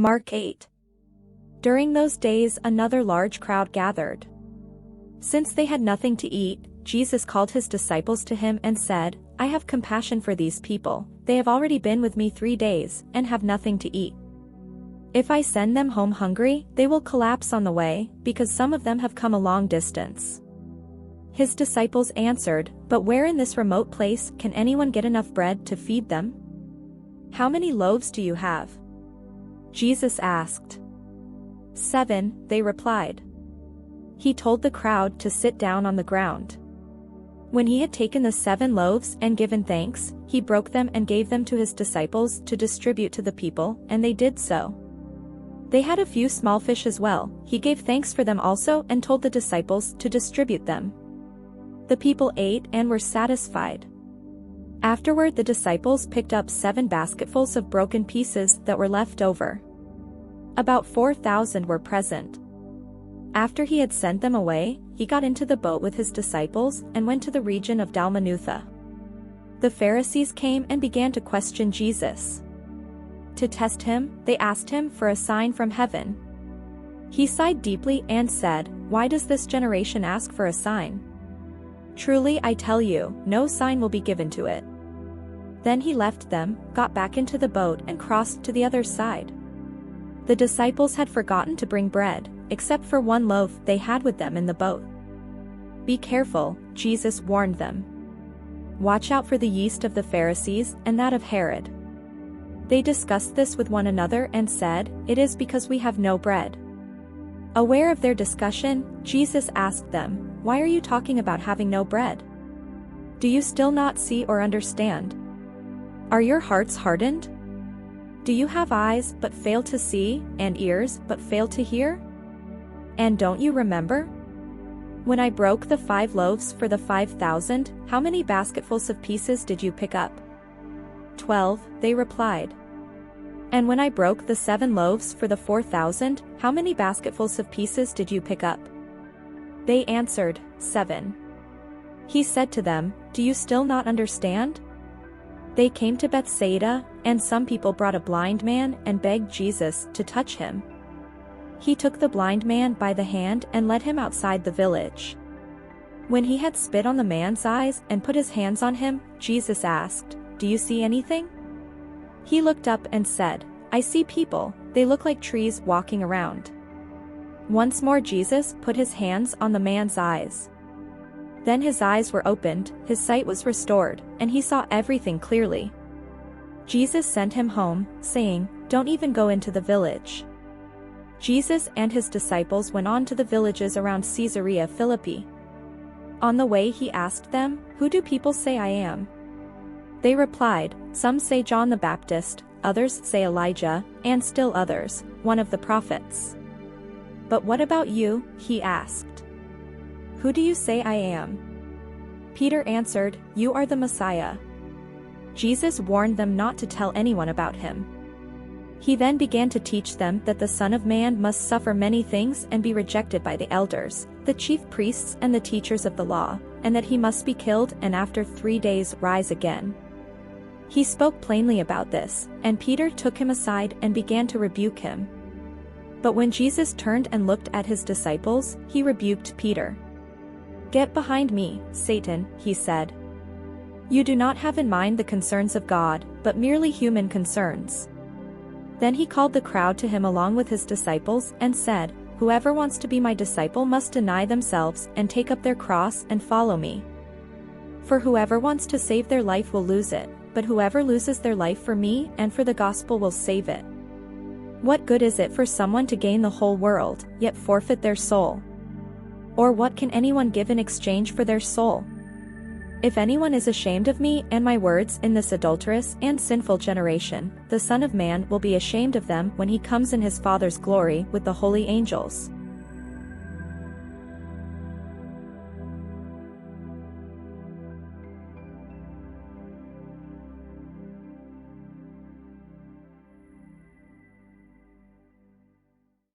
Mark 8. During those days another large crowd gathered. Since they had nothing to eat, Jesus called his disciples to him and said, "I have compassion for these people, they have already been with me 3 days, and have nothing to eat. If I send them home hungry, they will collapse on the way, because some of them have come a long distance." His disciples answered, "But where in this remote place can anyone get enough bread to feed them? How many loaves do you have?" Jesus asked. 7, they replied. He told the crowd to sit down on the ground. When he had taken the 7 loaves and given thanks, he broke them and gave them to his disciples to distribute to the people, and they did so. They had a few small fish as well. He gave thanks for them also and told the disciples to distribute them. The people ate and were satisfied. Afterward the disciples picked up 7 basketfuls of broken pieces that were left over. About 4,000 were present. After he had sent them away, he got into the boat with his disciples and went to the region of Dalmanutha. The Pharisees came and began to question Jesus. To test him, they asked him for a sign from heaven. He sighed deeply and said, "Why does this generation ask for a sign? Truly I tell you, no sign will be given to it." Then he left them, got back into the boat and crossed to the other side. The disciples had forgotten to bring bread, except for 1 loaf they had with them in the boat. "Be careful," Jesus warned them. "Watch out for the yeast of the Pharisees and that of Herod." They discussed this with one another and said, "It is because we have no bread." Aware of their discussion, Jesus asked them, "Why are you talking about having no bread? Do you still not see or understand? Are your hearts hardened? Do you have eyes but fail to see, and ears but fail to hear? And don't you remember? When I broke the 5 loaves for the 5,000, how many basketfuls of pieces did you pick up?" 12, they replied. "And when I broke the 7 loaves for the 4,000, how many basketfuls of pieces did you pick up?" They answered, 7. He said to them, "Do you still not understand?" They came to Bethsaida, and some people brought a blind man and begged Jesus to touch him. He took the blind man by the hand and led him outside the village. When he had spit on the man's eyes and put his hands on him, Jesus asked, "Do you see anything?" He looked up and said, "I see people, they look like trees walking around." Once more Jesus put his hands on the man's eyes. Then his eyes were opened, his sight was restored, and he saw everything clearly. Jesus sent him home, saying, "Don't even go into the village." Jesus and his disciples went on to the villages around Caesarea Philippi. On the way he asked them, "Who do people say I am?" They replied, "Some say John the Baptist, others say Elijah, and still others, one of the prophets." "But what about you?" he asked. "Who do you say I am?" Peter answered, "You are the Messiah." Jesus warned them not to tell anyone about him. He then began to teach them that the Son of Man must suffer many things and be rejected by the elders, the chief priests and the teachers of the law, and that he must be killed and after 3 days rise again. He spoke plainly about this, and Peter took him aside and began to rebuke him. But when Jesus turned and looked at his disciples, he rebuked Peter. "Get behind me, Satan," he said. "You do not have in mind the concerns of God, but merely human concerns." Then he called the crowd to him along with his disciples and said, "Whoever wants to be my disciple must deny themselves and take up their cross and follow me. For whoever wants to save their life will lose it, but whoever loses their life for me and for the gospel will save it. What good is it for someone to gain the whole world, yet forfeit their soul? Or what can anyone give in exchange for their soul? If anyone is ashamed of me and my words in this adulterous and sinful generation, the Son of Man will be ashamed of them when he comes in his Father's glory with the holy angels."